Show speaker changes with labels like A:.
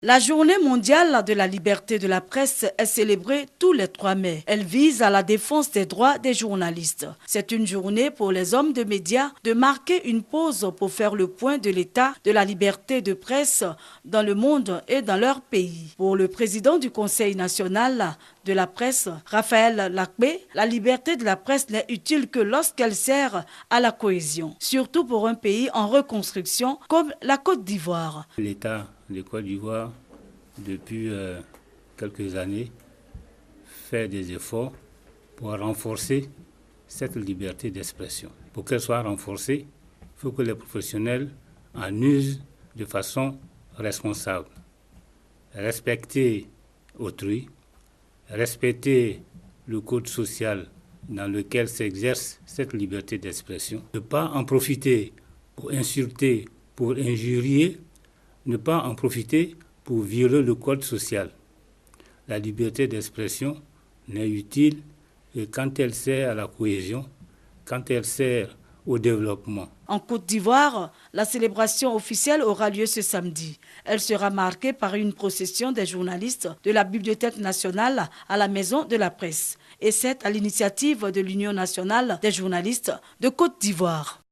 A: La journée mondiale de la liberté de la presse est célébrée tous les 3 mai. Elle vise à la défense des droits des journalistes. C'est une journée pour les hommes de médias de marquer une pause pour faire le point de l'état de la liberté de presse dans le monde et dans leur pays. Pour le président du Conseil national de la presse, Raphaël Lakbé, la liberté de la presse n'est utile que lorsqu'elle sert à la cohésion, surtout pour un pays en reconstruction comme la Côte d'Ivoire.
B: L'État de Côte d'Ivoire, depuis quelques années, fait des efforts pour renforcer cette liberté d'expression. Pour qu'elle soit renforcée, il faut que les professionnels en usent de façon responsable. Respecter autrui, respecter le code social dans lequel s'exerce cette liberté d'expression, ne pas en profiter pour insulter, pour injurier, ne pas en profiter pour violer le code social. La liberté d'expression n'est utile que quand elle sert à la cohésion, quand elle sert au développement.
A: En Côte d'Ivoire, la célébration officielle aura lieu ce samedi. Elle sera marquée par une procession des journalistes de la Bibliothèque nationale à la Maison de la Presse. Et c'est à l'initiative de l'Union nationale des journalistes de Côte d'Ivoire.